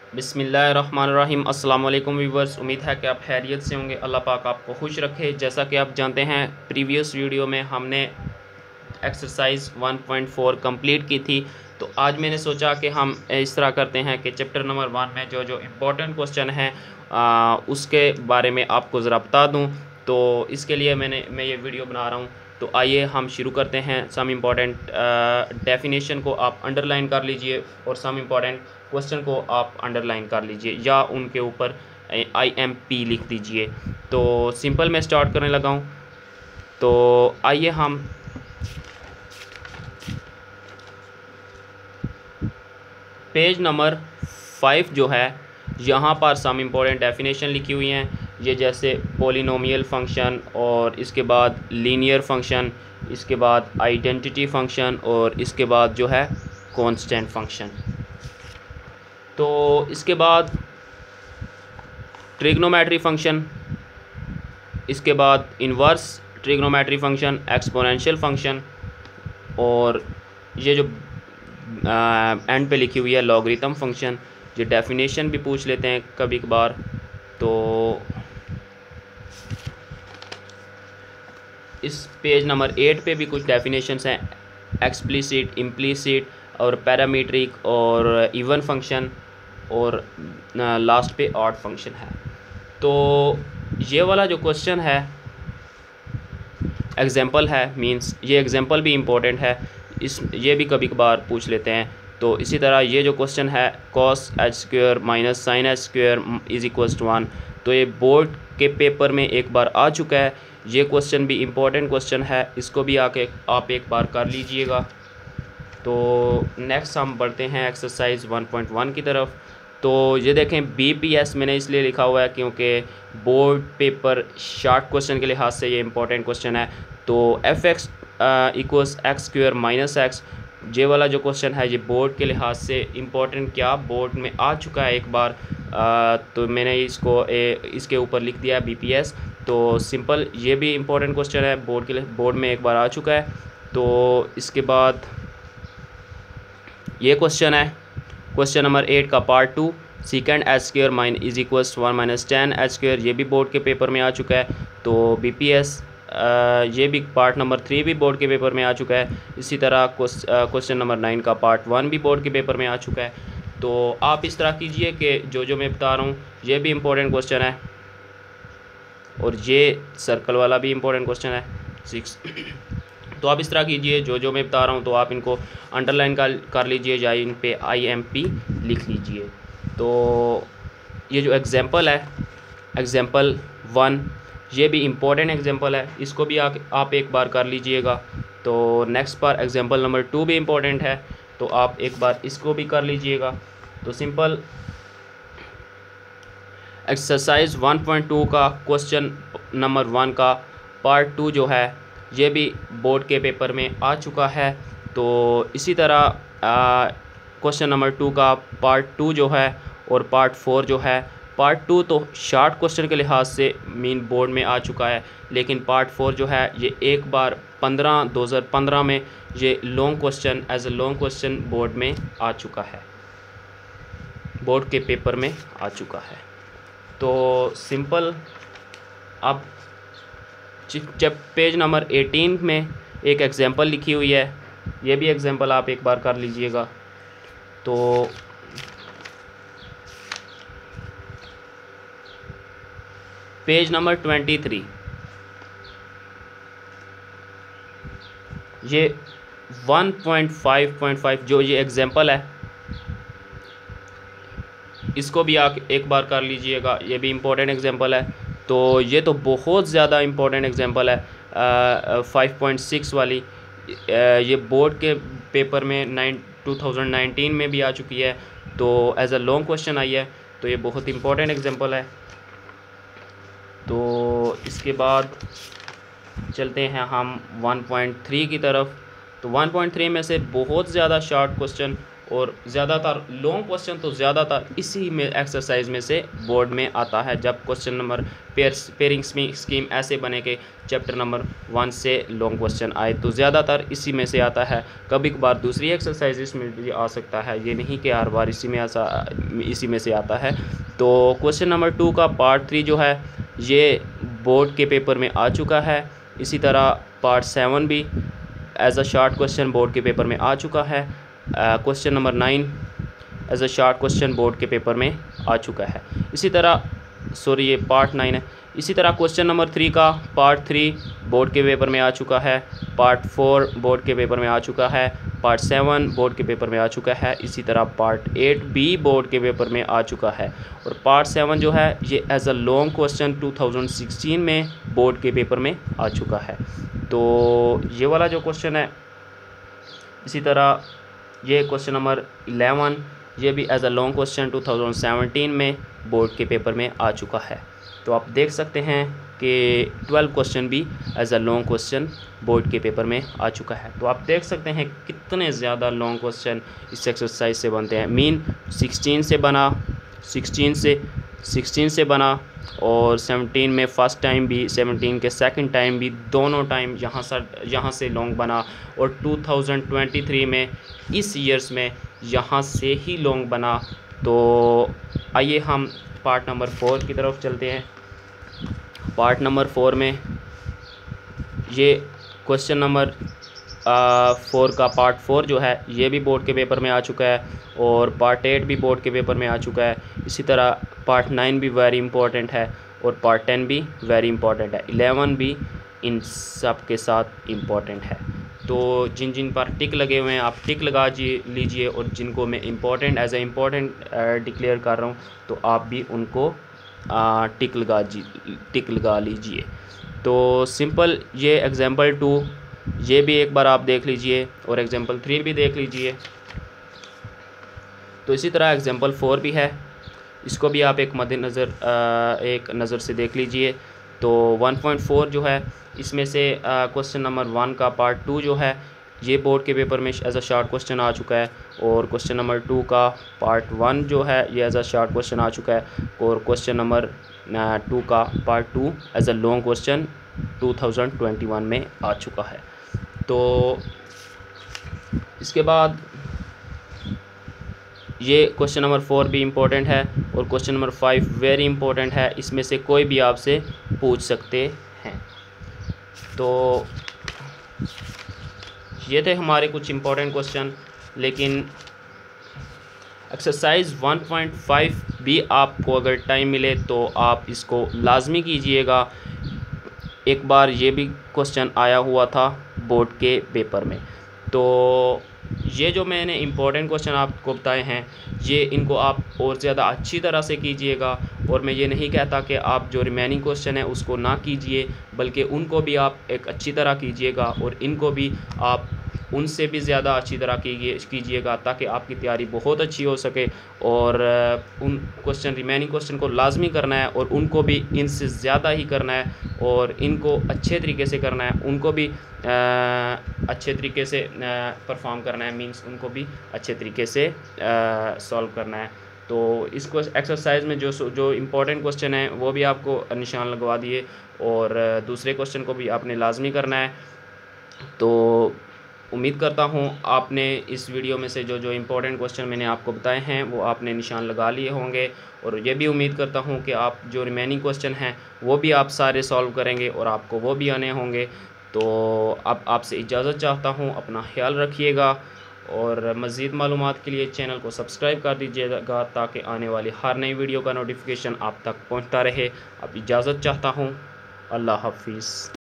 बिस्मिल्लाहिर्रहमानिर्रहीम। अस्सलाम वालेकुम व्यूवर्स, उम्मीद है कि आप खैरियत से होंगे। अल्लाह पाक आपको खुश रखे। जैसा कि आप जानते हैं, प्रीवियस वीडियो में हमने एक्सरसाइज 1.4 कंप्लीट की थी। तो आज मैंने सोचा कि हम इस तरह करते हैं कि चैप्टर नंबर 1 में जो जो इम्पोर्टेंट क्वेश्चन है उसके बारे में आपको ज़रा बता दूं। तो इसके लिए मैं ये वीडियो बना रहा हूँ। तो आइए हम शुरू करते हैं। सम इम्पॉर्टेंट डेफिनेशन को आप अंडरलाइन कर लीजिए और सम इम्पॉर्टेंट क्वेश्चन को आप अंडरलाइन कर लीजिए या उनके ऊपर IMP लिख दीजिए। तो सिंपल मैं स्टार्ट करने लगा हूँ। तो आइए हम पेज नंबर 5 जो है, यहाँ पर सम इम्पोर्टेंट डेफिनेशन लिखी हुई हैं। ये जैसे पोलिनोमियल फंक्शन और इसके बाद लीनियर फंक्शन, इसके बाद आइडेंटिटी फंक्शन और इसके बाद जो है कांस्टेंट फंक्शन। तो इसके बाद ट्रिग्नोमेट्री फंक्शन, इसके बाद inverse trigonometry function, exponential function और ये जो एंड पे लिखी हुई है लॉगरिथम फंक्शन। ये डेफिनेशन भी पूछ लेते हैं कभी कभार। तो इस पेज नंबर 8 पे भी कुछ डेफिनेशंस हैं, एक्सप्लिसिट, इम्प्लिसिट और पैरामीट्रिक और इवन फंक्शन और लास्ट पे ऑड फंक्शन है। तो ये वाला जो क्वेश्चन है एग्जांपल है, मींस ये एग्जांपल भी इम्पोर्टेंट है, ये भी कभी कभार पूछ लेते हैं। तो इसी तरह ये जो क्वेश्चन है cos h square minus sine h square is equals to 1, तो ये बोर्ड के पेपर में एक बार आ चुका है। ये क्वेश्चन भी इम्पोर्टेंट क्वेश्चन है, इसको भी आके आप एक बार कर लीजिएगा। तो नेक्स्ट हम बढ़ते हैं एक्सरसाइज 1.1 की तरफ। तो ये देखें BPS मैंने इसलिए लिखा हुआ है क्योंकि बोर्ड पेपर शॉर्ट क्वेश्चन के लिहाज से ये इम्पोर्टेंट क्वेश्चन है। तो fx equals x square minus x, ये वाला जो क्वेश्चन है ये बोर्ड के लिहाज से इम्पोर्टेंट, क्या बोर्ड में आ चुका है एक बार। तो मैंने इसको इसके ऊपर लिख दिया है BPS। तो सिंपल ये भी इम्पोर्टेंट क्वेश्चन है, बोर्ड में एक बार आ चुका है। तो इसके बाद ये क्वेश्चन है क्वेश्चन नंबर 8 का part 2, second H square mine is equals 1 minus 10 H square, ये भी बोर्ड के पेपर में आ चुका है। तो BPS ये भी पार्ट नंबर 3 भी बोर्ड के पेपर में आ चुका है। इसी तरह क्वेश्चन नंबर 9 का पार्ट 1 भी बोर्ड के पेपर में आ चुका है। तो आप इस तरह कीजिए कि जो मैं बता रहा हूँ ये भी इम्पोर्टेंट क्वेश्चन है और ये सर्कल वाला भी इम्पोर्टेंट क्वेश्चन है 6। तो आप इस तरह कीजिए, जो मैं बता रहा हूँ तो आप इनको अंडरलाइन कर लीजिए या इन पे IMP लिख लीजिए। तो ये जो एग्जांपल है एग्जांपल 1, ये भी इम्पोर्टेंट एग्जांपल है, इसको भी आप एक बार कर लीजिएगा। तो नेक्स्ट पर एग्जांपल नंबर 2 भी इम्पोर्टेंट है, तो आप एक बार इसको भी कर लीजिएगा। तो सिंपल एक्सरसाइज 1.2 का क्वेश्चन नंबर 1 का पार्ट 2 जो है ये भी बोर्ड के पेपर में आ चुका है। तो इसी तरह क्वेश्चन नंबर 2 का पार्ट 2 जो है और पार्ट 4 जो है, पार्ट 2 तो शॉर्ट क्वेश्चन के लिहाज से मीन बोर्ड में आ चुका है, लेकिन पार्ट 4 जो है ये एक बार 2015 में ये long question as a long question board में आ चुका है, बोर्ड के पेपर में आ चुका है। तो सिंपल अब जब पेज नंबर 18 में एक एग्जांपल लिखी हुई है, ये भी एग्जांपल आप एक बार कर लीजिएगा। तो पेज नंबर 23, ये 1.5.5 जो ये एग्जांपल है इसको भी आप एक बार कर लीजिएगा, ये भी इम्पोर्टेंट एग्जांपल है। तो ये तो बहुत ज़्यादा इम्पोर्टेंट एग्जांपल है 5.6 वाली, ये बोर्ड के पेपर में 2019 में भी आ चुकी है। तो एज अ लॉन्ग क्वेश्चन आई है, तो ये बहुत इम्पोर्टेंट एग्जांपल है। तो इसके बाद चलते हैं हम 1.3 की तरफ। तो 1.3 में से बहुत ज़्यादा शॉर्ट क्वेश्चन और ज़्यादातर लॉन्ग क्वेश्चन तो ज़्यादातर इसी में एक्सरसाइज में से बोर्ड में आता है। जब क्वेश्चन नंबर पेयरिंग स्कीम ऐसे बने कि चैप्टर नंबर 1 से लॉन्ग क्वेश्चन आए तो ज़्यादातर इसी में से आता है। कभी कभार दूसरी एक्सरसाइजेस में भी आ सकता है, ये नहीं कि हर बार इसी में से आता है। तो क्वेश्चन नंबर 2 का पार्ट 3 जो है ये बोर्ड के पेपर में आ चुका है। इसी तरह पार्ट 7 भी as a short question board के पेपर में आ चुका है। Question number 9 as a short question board के पेपर में आ चुका है। इसी तरह ये पार्ट 9 है। इसी तरह क्वेश्चन नंबर 3 का पार्ट 3 बोर्ड के पेपर में आ चुका है। पार्ट 4 बोर्ड के पेपर में आ चुका है। पार्ट 7 बोर्ड के पेपर में आ चुका है। इसी तरह पार्ट 8 भी बोर्ड के पेपर में आ चुका है। और पार्ट 7 जो है ये एज अ लॉन्ग क्वेश्चन 2016 में बोर्ड के पेपर में आ चुका है। तो ये वाला जो क्वेश्चन है, इसी तरह ये क्वेश्चन नंबर 11 ये भी एज अ लॉन्ग क्वेश्चन 2017 में बोर्ड के पेपर में आ चुका है। तो आप देख सकते हैं कि 12 क्वेश्चन भी as a long question board के पेपर में आ चुका है। तो आप देख सकते हैं कितने ज़्यादा लॉन्ग क्वेश्चन इस एक्सरसाइज से बनते हैं। मीन 16 से बना और 17 में फ़र्स्ट टाइम भी, 17 के सेकंड टाइम भी, दोनों टाइम यहाँ से लॉन्ग बना। और 2023 में इस ईयर्स में यहाँ से ही लॉन्ग बना। तो आइए हम पार्ट नंबर 4 की तरफ चलते हैं। पार्ट नंबर 4 में ये क्वेश्चन नंबर 4 का पार्ट 4 जो है ये भी बोर्ड के पेपर में आ चुका है। और पार्ट 8 भी बोर्ड के पेपर में आ चुका है। इसी तरह पार्ट 9 भी वेरी इंपॉर्टेंट है और पार्ट 10 भी वेरी इंपॉर्टेंट है। 11 भी इन सब के साथ इम्पॉर्टेंट है। तो जिन जिन पर टिक लगे हुए हैं आप टिक लगा लीजिए, और जिनको मैं important as a important declare कर रहा हूँ तो आप भी उनको टिक लगा लीजिए। तो सिंपल ये एग्जांपल 2 ये भी एक बार आप देख लीजिए और एग्जांपल 3 भी देख लीजिए। तो इसी तरह एग्जांपल 4 भी है, इसको भी आप एक नज़र से देख लीजिए। तो 1.4 जो है इसमें से क्वेश्चन नंबर 1 का पार्ट 2 जो है ये बोर्ड के पेपर में एज अ शॉर्ट क्वेश्चन आ चुका है। और क्वेश्चन नंबर 2 का पार्ट 1 जो है ये एज अ शॉर्ट क्वेश्चन आ चुका है। और क्वेश्चन नंबर 2 का part 2 as a long question 2021 में आ चुका है। तो इसके बाद ये क्वेश्चन नंबर 4 भी इम्पोर्टेंट है और क्वेश्चन नंबर 5 वेरी इंपॉर्टेंट है। इसमें से कोई भी आपसे पूछ सकते हैं। तो ये थे हमारे कुछ इम्पोर्टेंट क्वेश्चन। लेकिन एक्सरसाइज 1.5 भी आपको अगर टाइम मिले तो आप इसको लाजमी कीजिएगा। एक बार ये भी क्वेश्चन आया हुआ था बोर्ड के पेपर में। तो ये जो मैंने इम्पोर्टेंट क्वेश्चन आपको बताए हैं ये इनको आप और ज़्यादा अच्छी तरह से कीजिएगा। और मैं ये नहीं कहता कि आप जो रिमेनिंग क्वेश्चन है उसको ना कीजिए, बल्कि उनको भी आप एक अच्छी तरह कीजिएगा और इनको भी आप उनसे भी ज़्यादा अच्छी तरह कीजिएगा ताकि आपकी तैयारी बहुत अच्छी हो सके। और उन रिमेनिंग क्वेश्चन को लाजमी करना है और उनको भी इनसे ज़्यादा ही करना है और इनको अच्छे तरीके से करना है, उनको भी अच्छे तरीके से परफॉर्म करना है। मींस उनको भी अच्छे तरीके से सॉल्व करना है। तो इसको एक्सरसाइज में जो इम्पोर्टेंट क्वेश्चन है वो भी आपको निशान लगवा दिए और दूसरे क्वेश्चन को भी आपने लाजमी करना है। तो उम्मीद करता हूँ आपने इस वीडियो में से जो इम्पोर्टेंट क्वेश्चन मैंने आपको बताए हैं वो आपने निशान लगा लिए होंगे। और ये भी उम्मीद करता हूँ कि आप जो रिमेनिंग क्वेश्चन हैं वो भी आप सारे सॉल्व करेंगे और आपको वो भी आने होंगे। तो अब आपसे इजाज़त चाहता हूँ, अपना ख्याल रखिएगा और मज़ीद मालूमात के लिए चैनल को सब्सक्राइब कर दीजिएगा ताकि आने वाली हर नई वीडियो का नोटिफिकेशन आप तक पहुँचता रहे। अब इजाज़त चाहता हूँ। अल्लाह हाफिज़।